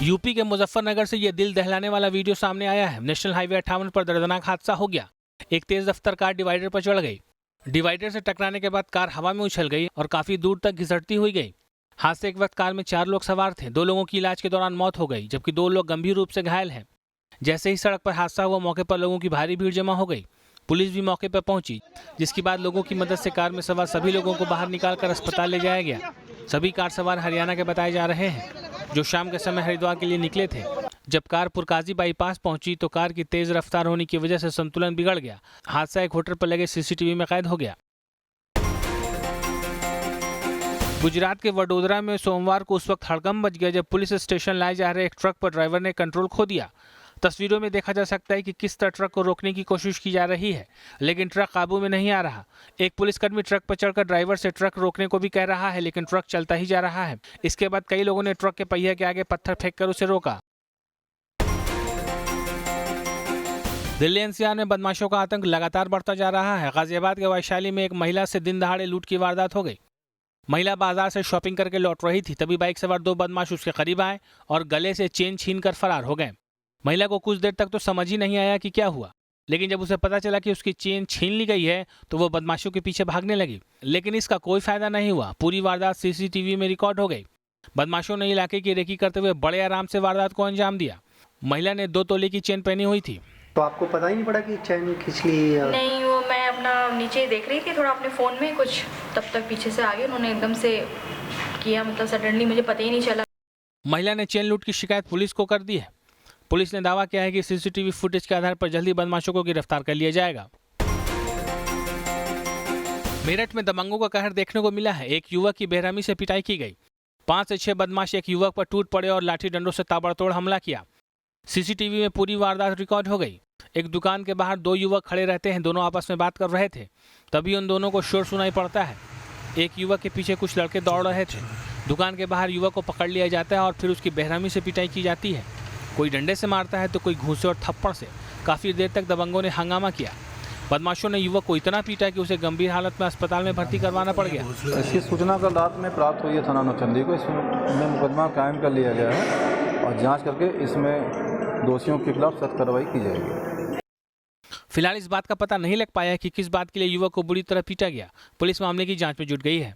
UP के मुजफ्फरनगर से यह दिल दहलाने वाला वीडियो सामने आया है। नेशनल हाईवे 58 पर दर्दनाक हादसा हो गया। एक तेज रफ्तार कार डिवाइडर पर चढ़ गई। डिवाइडर से टकराने के बाद कार हवा में उछल गई और काफी दूर तक घिसटती हुई गई। हादसे के वक्त कार में 4 लोग सवार थे। 2 लोगों की इलाज के दौरान मौत हो गई, जबकि 2 लोग गंभीर रूप से घायल हैं। जैसे ही सड़क पर हादसा हुआ, मौके पर लोगों की भारी भीड़ जमा हो गई। पुलिस भी मौके पर पहुंची, जिसके बाद लोगों की मदद से कार में सवार सभी लोगों को बाहर निकालकर अस्पताल ले जाया गया। सभी कार सवार हरियाणा के बताए जा रहे हैं, जो शाम के समय हरिद्वार के लिए निकले थे। जब कार पुरकाजी बाईपास पहुंची तो कार की तेज रफ्तार होने की वजह से संतुलन बिगड़ गया। हादसा एक होटल पर लगे सीसीटीवी में कैद हो गया। गुजरात के वडोदरा में सोमवार को उस वक्त हड़कंप मच गया जब पुलिस स्टेशन लाए जा रहे एक ट्रक पर ड्राइवर ने कंट्रोल खो दिया। तस्वीरों में देखा जा सकता है कि किस तरह ट्रक को रोकने की कोशिश की जा रही है, लेकिन ट्रक काबू में नहीं आ रहा। एक पुलिसकर्मी ट्रक पर चढ़कर ड्राइवर से ट्रक रोकने को भी कह रहा है, लेकिन ट्रक चलता ही जा रहा है। इसके बाद कई लोगों ने ट्रक के पहिए के आगे पत्थर फेंककर उसे रोका। दिल्ली एनसीआर में बदमाशों का आतंक लगातार बढ़ता जा रहा है। गाजियाबाद के वैशाली में एक महिला से दिन दहाड़े लूट की वारदात हो गई। महिला बाजार से शॉपिंग करके लौट रही थी, तभी बाइक सवार 2 बदमाश उसके करीब आए और गले से चेन छीनकर फरार हो गए। महिला को कुछ देर तक तो समझ ही नहीं आया कि क्या हुआ, लेकिन जब उसे पता चला कि उसकी चेन छीन ली गई है तो वो बदमाशों के पीछे भागने लगी, लेकिन इसका कोई फायदा नहीं हुआ। पूरी वारदात सीसीटीवी में रिकॉर्ड हो गई। बदमाशों ने इलाके की रेकी करते हुए बड़े आराम से वारदात को अंजाम दिया। महिला ने 2 तोले की चेन पहनी हुई थी। तो आपको पता ही नहीं पड़ा कि चैन खींच ली? नहीं, वो मैं अपना नीचे देख रही थी थोड़ा अपने फ़ोन में कुछ, तब तक पीछे से आ गए उन्होंने, एकदम से किया, मतलब सडनली मुझे पता ही नहीं चला। महिला ने चेन लूट की शिकायत पुलिस को कर दी है। पुलिस ने दावा किया है कि सीसीटीवी फुटेज के आधार पर जल्दी बदमाशों को गिरफ्तार कर लिया जाएगा। मेरठ में दबंगों का कहर देखने को मिला है। एक युवक की बेरहमी से पिटाई की गई। 5 से 6 बदमाश एक युवक पर टूट पड़े और लाठी डंडों से ताबड़तोड़ हमला किया। सीसीटीवी में पूरी वारदात रिकॉर्ड हो गई। एक दुकान के बाहर 2 युवक खड़े रहते हैं। दोनों आपस में बात कर रहे थे, तभी उन दोनों को शोर सुनाई पड़ता है। एक युवक के पीछे कुछ लड़के दौड़ रहे थे। दुकान के बाहर युवक को पकड़ लिया जाता है और फिर उसकी बेरहमी से पिटाई की जाती है। कोई डंडे से मारता है तो कोई घूंसे और थप्पड़ से। काफी देर तक दबंगों ने हंगामा किया। बदमाशों ने युवक को इतना पीटा कि उसे गंभीर हालत में अस्पताल में भर्ती करवाना पड़ गया। इसकी सूचना कल रात में प्राप्त हुई है थाना नौचंदी को। इसमें मुकदमा कायम कर लिया गया है और जांच करके इसमें दोषियों के खिलाफ सख्त कार्रवाई की जाएगी। फिलहाल इस बात का पता नहीं लग पाया है कि किस बात के लिए युवक को बुरी तरह पीटा गया। पुलिस मामले की जांच में जुट गई है।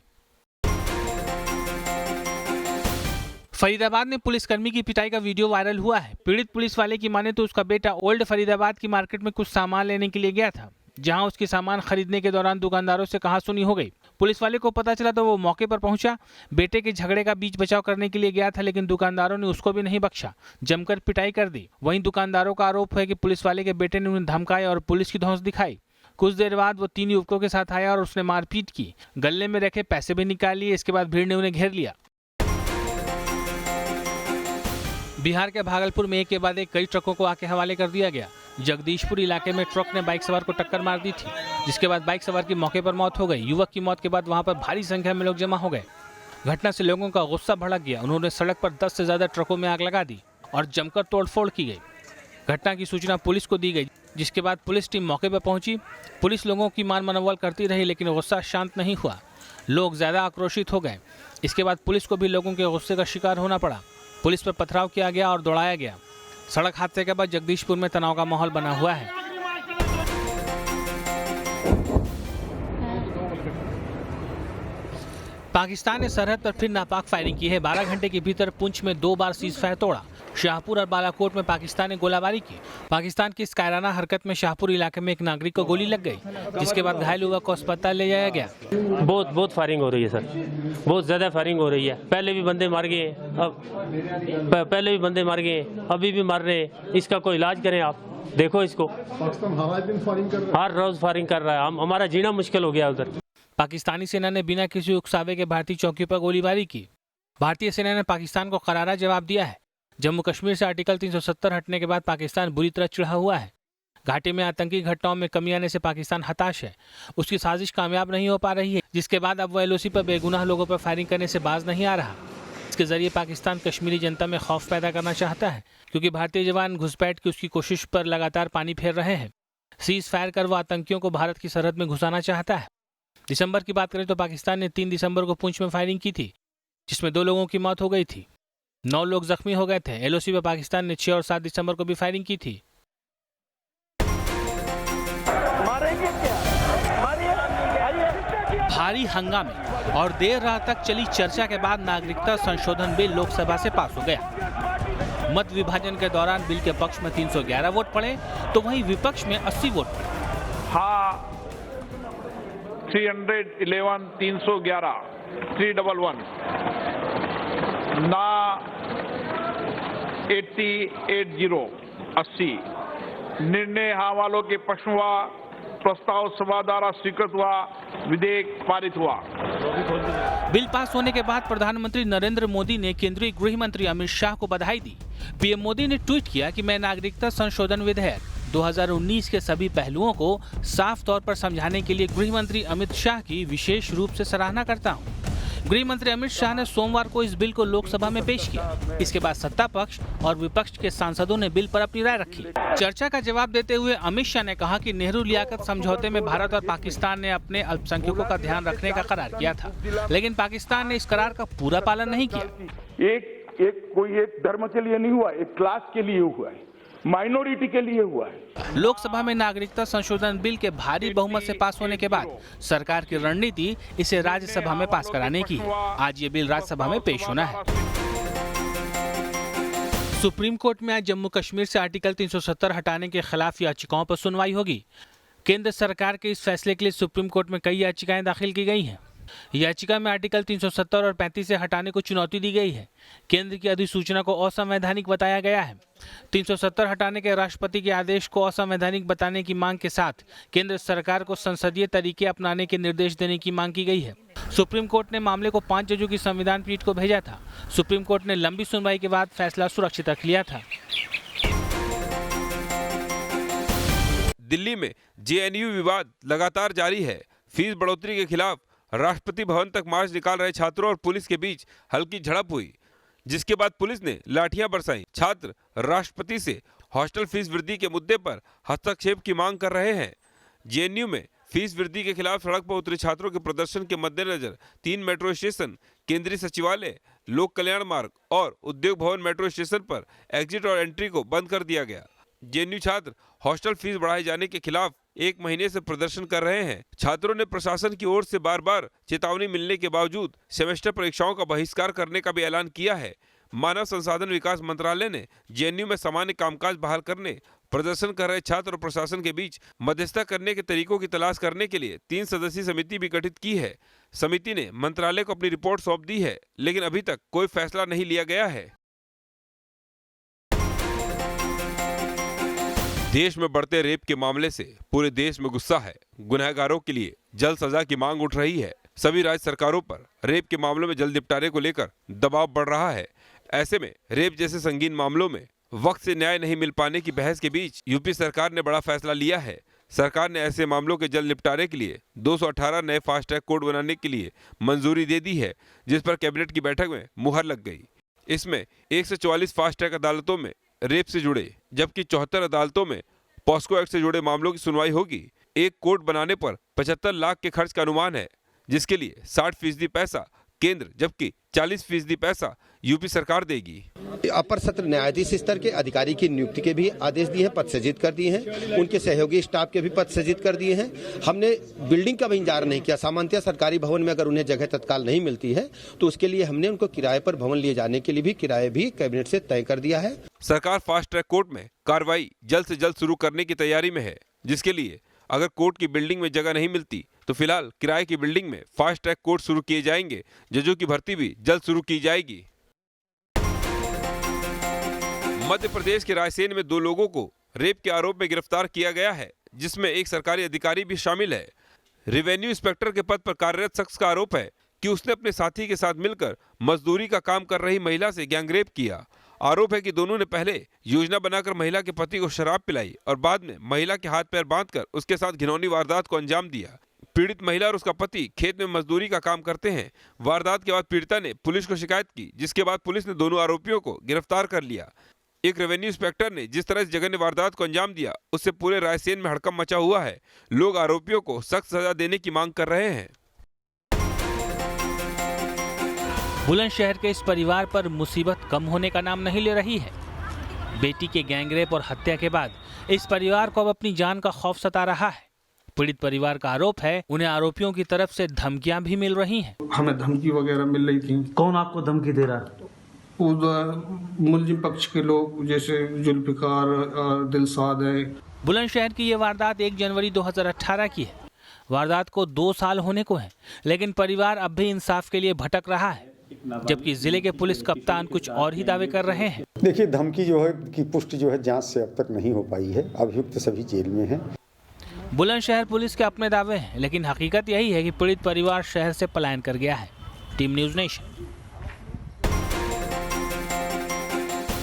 फरीदाबाद में पुलिसकर्मी की पिटाई का वीडियो वायरल हुआ है। पीड़ित पुलिस वाले की माने तो उसका बेटा ओल्ड फरीदाबाद की मार्केट में कुछ सामान लेने के लिए गया था, जहां उसके सामान खरीदने के दौरान दुकानदारों से कहासुनी हो गई। पुलिस वाले को पता चला तो वो मौके पर पहुंचा। बेटे के झगड़े का बीच बचाव करने के लिए गया था, लेकिन दुकानदारों ने उसको भी नहीं बख्शा, जमकर पिटाई कर दी। वहीं दुकानदारों का आरोप है कि पुलिस वाले के बेटे ने उन्हें धमकाया और पुलिस की धौंस दिखाई। कुछ देर बाद वो 3 युवकों के साथ आया और उसने मारपीट की। गले में रखे पैसे भी निकाल लिए। इसके बाद भीड़ ने उन्हें घेर लिया। बिहार के भागलपुर में एक के बाद एक कई ट्रकों को आके हवाले कर दिया गया। जगदीशपुर इलाके में ट्रक ने बाइक सवार को टक्कर मार दी थी, जिसके बाद बाइक सवार की मौके पर मौत हो गई। युवक की मौत के बाद वहां पर भारी संख्या में लोग जमा हो गए। घटना से लोगों का गुस्सा भड़क गया। उन्होंने सड़क पर 10 से ज्यादा ट्रकों में आग लगा दी और जमकर तोड़फोड़ की गई। घटना की सूचना पुलिस को दी गई, जिसके बाद पुलिस टीम मौके पर पहुंची। पुलिस लोगों की मान मनोबल करती रही, लेकिन गुस्सा शांत नहीं हुआ। लोग ज्यादा आक्रोशित हो गए। इसके बाद पुलिस को भी लोगों के गुस्से का शिकार होना पड़ा। पुलिस पर पथराव किया गया और दौड़ाया गया। सड़क हादसे के बाद जगदीशपुर में तनाव का माहौल बना हुआ है। पाकिस्तान ने सरहद पर फिर नापाक फायरिंग की है। 12 घंटे के भीतर पुंछ में 2 बार सीज फायर तोड़ा। शाहपुर और बालाकोट में पाकिस्तान ने गोलाबारी की। पाकिस्तान की इस कायराना हरकत में शाहपुर इलाके में एक नागरिक को गोली लग गई, जिसके बाद घायल युवक को अस्पताल ले जाया गया। बहुत फायरिंग हो रही है सर, बहुत ज्यादा फायरिंग हो रही है। पहले भी बंदे मार गए, अभी भी मार रहे हैं। इसका कोई इलाज करें आप। देखो इसको, हर रोज फायरिंग कर रहा है। हमारा जीना मुश्किल हो गया उधर। पाकिस्तानी सेना ने बिना किसी उकसावे के भारतीय चौकी पर गोलीबारी की। भारतीय सेना ने पाकिस्तान को करारा जवाब दिया है। जम्मू कश्मीर से आर्टिकल 370 हटने के बाद पाकिस्तान बुरी तरह चिढ़ा हुआ है। घाटी में आतंकी घटनाओं में कमी आने से पाकिस्तान हताश है। उसकी साजिश कामयाब नहीं हो पा रही है, जिसके बाद अब वो LOC पर बेगुनाह लोगों पर फायरिंग करने से बाज नहीं आ रहा। इसके जरिए पाकिस्तान कश्मीरी जनता में खौफ पैदा करना चाहता है, क्योंकि भारतीय जवान घुसपैठ की उसकी कोशिश पर लगातार पानी फेर रहे हैं। सीज फायर कर वो आतंकियों को भारत की सरहद में घुसाना चाहता है। दिसंबर की बात करें तो पाकिस्तान ने 3 दिसंबर को पुंछ में फायरिंग की थी, जिसमें 2 लोगों की मौत हो गई थी। 9 लोग जख्मी हो गए थे। एलओसी में पाकिस्तान ने 6 और 7 दिसंबर को भी फायरिंग की थी। भारी हंगामे और देर रात तक चली चर्चा के बाद नागरिकता संशोधन बिल लोकसभा से पास हो गया। मत विभाजन के दौरान बिल के पक्ष में 311 वोट पड़े तो वहीं विपक्ष में 80 वोट पड़े। हाँ 311, 311, 311, ना 80, निर्णय हाँ वालों के पक्ष हुआ, प्रस्ताव सभा द्वारा स्वीकृत हुआ, विधेयक पारित हुआ। बिल पास होने के बाद प्रधानमंत्री नरेंद्र मोदी ने केंद्रीय गृह मंत्री अमित शाह को बधाई दी। पीएम मोदी ने ट्वीट किया कि मैं नागरिकता संशोधन विधेयक 2019 के सभी पहलुओं को साफ तौर पर समझाने के लिए गृह मंत्री अमित शाह की विशेष रूप से सराहना करता हूं। गृह मंत्री अमित शाह ने सोमवार को इस बिल को लोकसभा में पेश किया। इसके बाद सत्ता पक्ष और विपक्ष के सांसदों ने बिल पर अपनी राय रखी। चर्चा का जवाब देते हुए अमित शाह ने कहा कि नेहरू लियाकत समझौते में भारत और पाकिस्तान ने अपने अल्पसंख्यकों का ध्यान रखने का करार किया था, लेकिन पाकिस्तान ने इस करार का पूरा पालन नहीं किया। कोई एक धर्म के लिए नहीं हुआ, एक क्लास के लिए हुआ है, माइनॉरिटी के लिए हुआ है। लोकसभा में नागरिकता संशोधन बिल के भारी बहुमत से पास होने के बाद सरकार की रणनीति इसे राज्यसभा में पास कराने की है। आज ये बिल राज्यसभा में पेश होना है। सुप्रीम कोर्ट में आज जम्मू कश्मीर से आर्टिकल 370 हटाने के खिलाफ याचिकाओं पर सुनवाई होगी। केंद्र सरकार के इस फैसले के लिए सुप्रीम कोर्ट में कई याचिकाएं दाखिल की गई हैं। याचिका में आर्टिकल 370 और 35 से हटाने को चुनौती दी गई है। केंद्र की अधिसूचना को असंवैधानिक बताया गया है। 370 हटाने के राष्ट्रपति के आदेश को असंवैधानिक बताने की मांग के साथ केंद्र सरकार को संसदीय तरीके अपनाने के निर्देश देने की मांग की गई है। सुप्रीम कोर्ट ने मामले को 5 जजों की संविधान पीठ को भेजा था। सुप्रीम कोर्ट ने लंबी सुनवाई के बाद फैसला सुरक्षित रख लिया था। दिल्ली में जेएनयू विवाद लगातार जारी है। फीस बढ़ोतरी के खिलाफ राष्ट्रपति भवन तक मार्च निकाल रहे छात्रों और पुलिस के बीच हल्की झड़प हुई, जिसके बाद पुलिस ने लाठियां बरसाई। छात्र राष्ट्रपति से हॉस्टल फीस वृद्धि के मुद्दे पर हस्तक्षेप की मांग कर रहे हैं। जेएनयू में फीस वृद्धि के खिलाफ सड़क पर उतरे छात्रों के प्रदर्शन के मद्देनजर 3 मेट्रो स्टेशन, केंद्रीय सचिवालय, लोक कल्याण मार्ग और उद्योग भवन मेट्रो स्टेशन पर एग्जिट और एंट्री को बंद कर दिया गया। जेएनयू छात्र हॉस्टल फीस बढ़ाए जाने के खिलाफ 1 महीने से प्रदर्शन कर रहे हैं। छात्रों ने प्रशासन की ओर से बार बार चेतावनी मिलने के बावजूद सेमेस्टर परीक्षाओं का बहिष्कार करने का भी ऐलान किया है। मानव संसाधन विकास मंत्रालय ने जेएनयू में सामान्य कामकाज बहाल करने, प्रदर्शन कर रहे छात्र और प्रशासन के बीच मध्यस्थता करने के तरीकों की तलाश करने के लिए 3 सदस्यीय समिति भी गठित की है। समिति ने मंत्रालय को अपनी रिपोर्ट सौंप दी है, लेकिन अभी तक कोई फैसला नहीं लिया गया है। देश में बढ़ते रेप के मामले से पूरे देश में गुस्सा है। गुनहगारों के लिए जल्द सजा की मांग उठ रही है। सभी राज्य सरकारों पर रेप के मामलों में जल्द निपटारे को लेकर दबाव बढ़ रहा है। ऐसे में रेप जैसे संगीन मामलों में वक्त से न्याय नहीं मिल पाने की बहस के बीच यूपी सरकार ने बड़ा फैसला लिया है। सरकार ने ऐसे मामलों के जल्द निपटारे के लिए 218 नए फास्ट ट्रैक कोर्ट बनाने के लिए मंजूरी दे दी है, जिस पर कैबिनेट की बैठक में मुहर लग गई। इसमें 144 फास्ट ट्रैक अदालतों में रेप से जुड़े, जबकि 74 अदालतों में पॉस्को एक्ट से जुड़े मामलों की सुनवाई होगी। एक कोर्ट बनाने पर 75 लाख के खर्च का अनुमान है, जिसके लिए 60% पैसा केंद्र जबकि 40% पैसा यूपी सरकार देगी। अपर सत्र न्यायाधीश स्तर के अधिकारी की नियुक्ति के भी आदेश दिए हैं, पद सृजित कर दिए हैं। उनके सहयोगी स्टाफ के भी पद सृजित कर दिए हैं। हमने बिल्डिंग का भी इंतजार नहीं किया। सामान्यतः सरकारी भवन में अगर उन्हें जगह तत्काल नहीं मिलती है तो उसके लिए हमने उनको किराए पर भवन लिए जाने के लिए भी किराए भी कैबिनेट से तय कर दिया है। सरकार फास्ट ट्रैक कोर्ट में कार्रवाई जल्द से जल्द शुरू करने की तैयारी में है, जिसके लिए अगर कोर्ट की बिल्डिंग में जगह नहीं मिलती तो फिलहाल किराए की बिल्डिंग में फास्ट ट्रैक कोर्ट शुरू किए जाएंगे। जजों की भर्ती भी जल्द शुरू की जाएगी। मध्य प्रदेश के रायसेन में 2 लोगों को रेप के आरोप में गिरफ्तार किया गया है, जिसमें एक सरकारी अधिकारी भी शामिल है। रेवेन्यू इंस्पेक्टर के पद पर कार्यरत शख्स का आरोप है कि उसने अपने साथी के साथ मिलकर मजदूरी का काम कर रही महिला से गैंगरेप किया। आरोप है कि दोनों ने पहले योजना बनाकर महिला के पति को शराब पिलाई और बाद में महिला के हाथ पैर बांधकर उसके साथ घिनौनी वारदात को अंजाम दिया। पीड़ित महिला और उसका पति खेत में मजदूरी का काम करते हैं। वारदात के बाद पीड़िता ने पुलिस को शिकायत की, जिसके बाद पुलिस ने दोनों आरोपियों को गिरफ्तार कर लिया। एक रेवेन्यू इंस्पेक्टर ने जिस तरह इस जघन्य वारदात को अंजाम दिया, उससे पूरे रायसेन में हड़कंप मचा हुआ है। लोग आरोपियों को सख्त सजा देने की मांग कर रहे हैं। बुलंदशहर के इस परिवार पर मुसीबत कम होने का नाम नहीं ले रही है। बेटी के गैंगरेप और हत्या के बाद इस परिवार को अब अपनी जान का खौफ सता रहा है। पीड़ित परिवार का आरोप है उन्हें आरोपियों की तरफ से धमकियां भी मिल रही हैं। हमें धमकी वगैरह मिल रही थी। कौन आपको धमकी दे रहा है? मुलजिम पक्ष के लोग, जैसे जुल्फिकार, दिलसाद है। बुलंदशहर की ये वारदात 1 जनवरी 2018 की है। वारदात को 2 साल होने को है, लेकिन परिवार अब भी इंसाफ के लिए भटक रहा है, जबकि जिले के पुलिस कप्तान कुछ और ही दावे कर रहे हैं। देखिए, धमकी जो है की पुष्टि जो है जांच से अब तक नहीं हो पाई है। अभियुक्त सभी जेल में हैं। बुलंदशहर पुलिस के अपने दावे हैं, लेकिन हकीकत यही है कि पीड़ित परिवार शहर से पलायन कर गया है। Team news nation.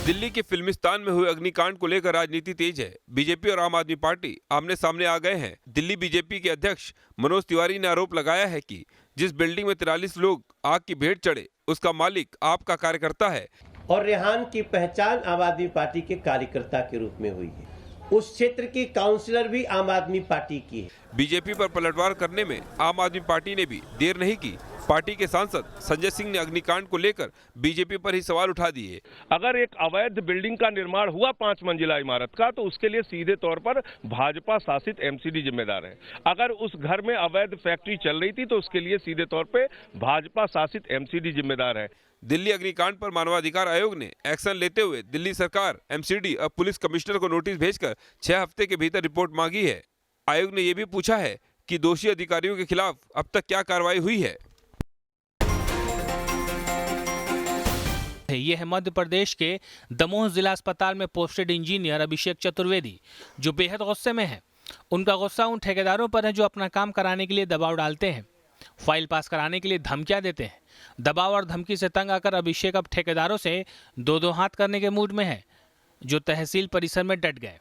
दिल्ली के फिल्मिस्तान में हुए अग्निकांड को लेकर राजनीति तेज है। बीजेपी और आम आदमी पार्टी आमने सामने आ गए हैं। दिल्ली बीजेपी के अध्यक्ष मनोज तिवारी ने आरोप लगाया है कि जिस बिल्डिंग में 43 लोग आग की भेंट चढ़े, उसका मालिक आपका कार्यकर्ता है और रेहान की पहचान आम आदमी पार्टी के कार्यकर्ता के रूप में हुई है। उस क्षेत्र की काउंसलर भी आम आदमी पार्टी की है। बीजेपी पर पलटवार करने में आम आदमी पार्टी ने भी देर नहीं की। पार्टी के सांसद संजय सिंह ने अग्निकांड को लेकर बीजेपी पर ही सवाल उठा दिए। अगर एक अवैध बिल्डिंग का निर्माण हुआ 5 मंजिला इमारत का, तो उसके लिए सीधे तौर पर भाजपा शासित एमसीडी जिम्मेदार है। अगर उस घर में अवैध फैक्ट्री चल रही थी, तो उसके लिए सीधे तौर पे भाजपा शासित एमसीडी जिम्मेदार है। दिल्ली अग्निकांड पर मानवाधिकार आयोग ने एक्शन लेते हुए दिल्ली सरकार, एमसीडी और पुलिस कमिश्नर को नोटिस भेजकर 6 हफ्ते के भीतर रिपोर्ट मांगी है। आयोग ने यह भी पूछा है कि दोषी अधिकारियों के खिलाफ अब तक क्या कार्रवाई हुई है। ये है मध्य प्रदेश के दमोह जिला अस्पताल में पोस्टेड इंजीनियर अभिषेक चतुर्वेदी, जो बेहद गुस्से में हैं। उनका गुस्सा उन ठेकेदारों पर है जो अपना काम कराने के लिए दबाव डालते हैं, फाइल पास कराने के लिए धमकियां देते हैं। दबाव और धमकी से तंग आकर अभिषेक अब ठेकेदारों से 2-2 हाथ करने के मूड में है, जो तहसील परिसर में डट गए।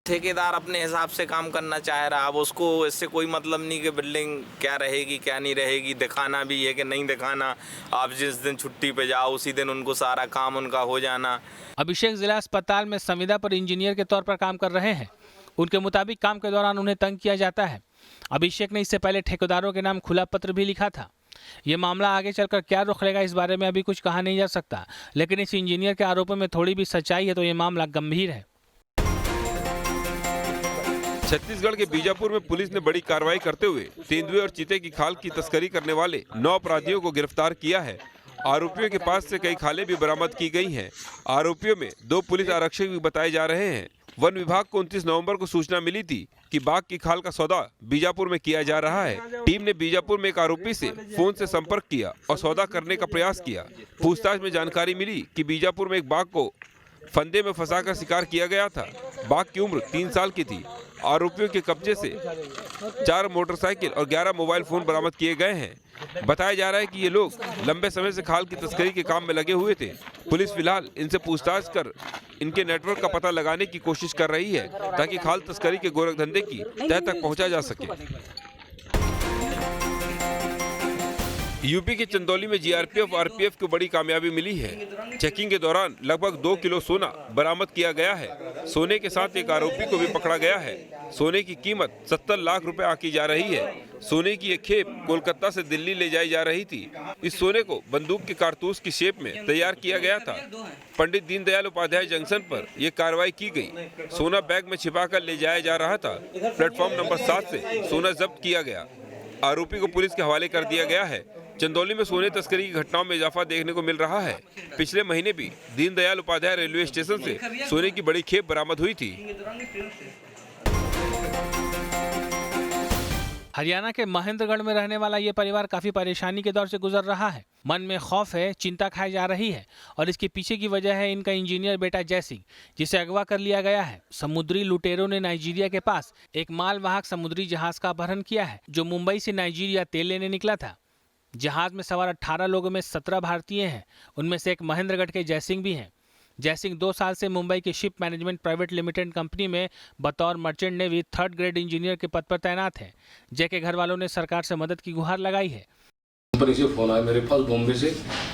ठेकेदार अपने हिसाब से काम करना चाह रहा, अब उसको इससे कोई मतलब नहीं कि बिल्डिंग क्या रहेगी क्या नहीं रहेगी, दिखाना भी है कि नहीं दिखाना। आप जिस दिन छुट्टी पे जाओ उसी दिन उनको सारा काम उनका हो जाना। अभिषेक जिला अस्पताल में संविदा पर इंजीनियर के तौर पर काम कर रहे हैं। उनके मुताबिक काम के दौरान उन्हें तंग किया जाता है। अभिषेक ने इससे पहले ठेकेदारों के नाम खुला पत्र भी लिखा था। ये मामला आगे चलकर क्या रुख लेगा, इस बारे में अभी कुछ कहा नहीं जा सकता, लेकिन इस इंजीनियर के आरोपों में थोड़ी भी सच्चाई है तो ये मामला गंभीर है। छत्तीसगढ़ के बीजापुर में पुलिस ने बड़ी कार्रवाई करते हुए तेंदुए और चीते की खाल की तस्करी करने वाले 9 अपराधियों को गिरफ्तार किया है। आरोपियों के पास से कई खालें भी बरामद की गई हैं। आरोपियों में 2 पुलिस आरक्षक भी बताए जा रहे हैं। वन विभाग को 29 नवंबर को सूचना मिली थी कि बाघ की खाल का सौदा बीजापुर में किया जा रहा है। टीम ने बीजापुर में एक आरोपी से फोन से संपर्क किया और सौदा करने का प्रयास किया। पूछताछ में जानकारी मिली कि बीजापुर में एक बाघ को फंदे में फंसाकर शिकार किया गया था। बाघ की उम्र 3 साल की थी। आरोपियों के कब्जे से 4 मोटरसाइकिल और 11 मोबाइल फोन बरामद किए गए हैं। बताया जा रहा है कि ये लोग लंबे समय से खाल की तस्करी के काम में लगे हुए थे। पुलिस फिलहाल इनसे पूछताछ कर इनके नेटवर्क का पता लगाने की कोशिश कर रही है, ताकि खाल तस्करी के गोरखधंधे की तह तक पहुंचा जा सके। यूपी के चंदौली में जीआरपीएफ आरपीएफ को बड़ी कामयाबी मिली है। चेकिंग के दौरान लगभग 2 किलो सोना बरामद किया गया है। सोने के साथ एक आरोपी को भी पकड़ा गया है। सोने की कीमत 70 लाख रुपए आंकी जा रही है। सोने की एक खेप कोलकाता से दिल्ली ले जाई जा रही थी। इस सोने को बंदूक के कारतूस की शेप में तैयार किया गया था। पंडित दीनदयाल उपाध्याय जंक्शन पर यह कार्रवाई की गई। सोना बैग में छिपाकर ले जाया जा रहा था। प्लेटफॉर्म नंबर 7 से सोना जब्त किया गया। आरोपी को पुलिस के हवाले कर दिया गया है। चंदौली में सोने तस्करी की घटनाओं में इजाफा देखने को मिल रहा है। पिछले महीने भी दीनदयाल उपाध्याय रेलवे स्टेशन से सोने की बड़ी खेप बरामद हुई थी। हरियाणा के महेंद्रगढ़ में रहने वाला ये परिवार काफी परेशानी के दौर से गुजर रहा है। मन में खौफ है, चिंता खाई जा रही है, और इसके पीछे की वजह है इनका इंजीनियर बेटा जय सिंह, जिसे अगवा कर लिया गया है। समुद्री लुटेरों ने नाइजीरिया के पास एक मालवाहक समुद्री जहाज का अपहरण किया है, जो मुंबई से नाइजीरिया तेल लेने निकला था। जहाज में सवार 18 लोगों में 17 भारतीय हैं। उनमें से एक महेंद्रगढ़ के जय सिंह भी हैं। जय सिंह 2 साल से मुंबई के ship management private limited company में बतौर merchant navy 3rd grade engineer के पद पर तैनात हैं। जय के घर वालों ने सरकार से मदद की गुहार लगाई है। कंपनी से फोन आया मेरे पास बॉम्बे से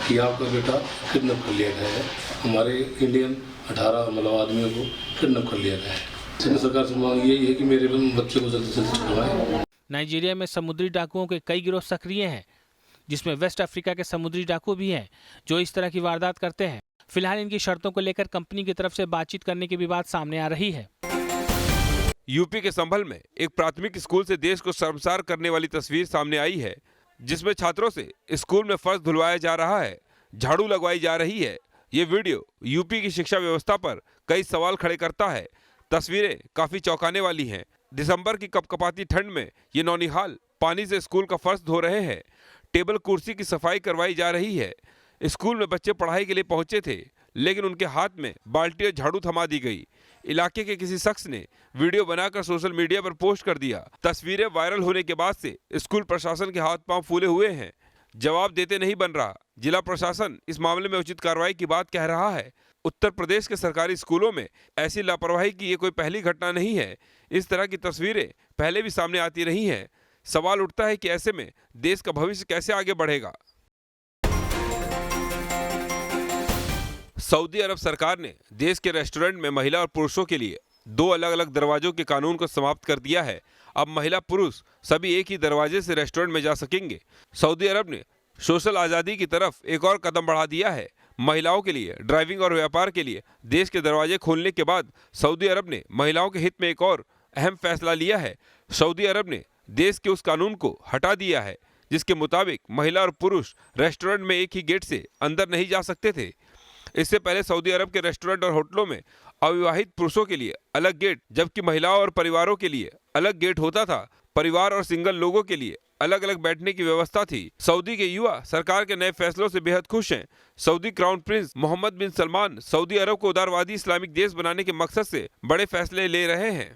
कि आपका बेटा किडनैप कर लिया गया है। हमारे इंडियन 18 आदमियों को किडनैप कर लिया गया है। सरकार से मांग यही है कि मेरे बच्चे को जल्दी से छुड़वाएं। नाइजीरिया में समुद्री डाकुओं के कई गिरोह सक्रिय हैं। जिसमें वेस्ट अफ्रीका के समुद्री डाकू भी हैं जो इस तरह की वारदात करते हैं। फिलहाल इनकी शर्तों को लेकर कंपनी की तरफ से बातचीत करने की भी बात सामने आ रही है। यूपी के संभल में एक प्राथमिक स्कूल से देश को शर्मसार करने वाली तस्वीर सामने आई है, जिसमें छात्रों से स्कूल में फर्श धुलवाया जा रहा है, झाड़ू लगवाई जा रही है। ये वीडियो यूपी की शिक्षा व्यवस्था पर कई सवाल खड़े करता है। तस्वीरें काफी चौंकाने वाली हैं। दिसंबर की कपकपाती ठंड में ये नौनिहाल पानी से स्कूल का फर्श धो रहे हैं। टेबल कुर्सी की सफाई करवाई जा रही है। स्कूल में बच्चे पढ़ाई के लिए पहुंचे थे, लेकिन उनके हाथ में बाल्टी और झाड़ू थमा दी गई। इलाके के किसी शख्स ने वीडियो बनाकर सोशल मीडिया पर पोस्ट कर दिया। तस्वीरें वायरल होने के बाद से स्कूल प्रशासन के हाथ पांव फूले हुए हैं। जवाब देते नहीं बन रहा। जिला प्रशासन इस मामले में उचित कार्रवाई की बात कह रहा है। उत्तर प्रदेश के सरकारी स्कूलों में ऐसी लापरवाही की ये कोई पहली घटना नहीं है। इस तरह की तस्वीरें पहले भी सामने आती रही हैं। सवाल उठता है कि ऐसे में देश का भविष्य कैसे आगे बढ़ेगा। सऊदी अरब सरकार ने देश के रेस्टोरेंट में महिला और पुरुषों के लिए 2 अलग अलग दरवाजों के कानून को समाप्त कर दिया है। अब महिला पुरुष सभी एक ही दरवाजे से रेस्टोरेंट में जा सकेंगे। सऊदी अरब ने सोशल आज़ादी की तरफ एक और कदम बढ़ा दिया है। महिलाओं के लिए ड्राइविंग और व्यापार के लिए देश के दरवाजे खोलने के बाद सऊदी अरब ने महिलाओं के हित में एक और अहम फैसला लिया है। सऊदी अरब ने देश के उस कानून को हटा दिया है जिसके मुताबिक महिला और पुरुष रेस्टोरेंट में एक ही गेट से अंदर नहीं जा सकते थे। इससे पहले सऊदी अरब के रेस्टोरेंट और होटलों में अविवाहित पुरुषों के लिए अलग गेट, जबकि महिलाओं और परिवारों के लिए अलग गेट होता था। परिवार और सिंगल लोगों के लिए अलग अलग बैठने की व्यवस्था थी। सऊदी के युवा सरकार के नए फैसलों से बेहद खुश हैं। सऊदी क्राउन प्रिंस मोहम्मद बिन सलमान सऊदी अरब को उदारवादी इस्लामिक देश बनाने के मकसद से बड़े फैसले ले रहे हैं।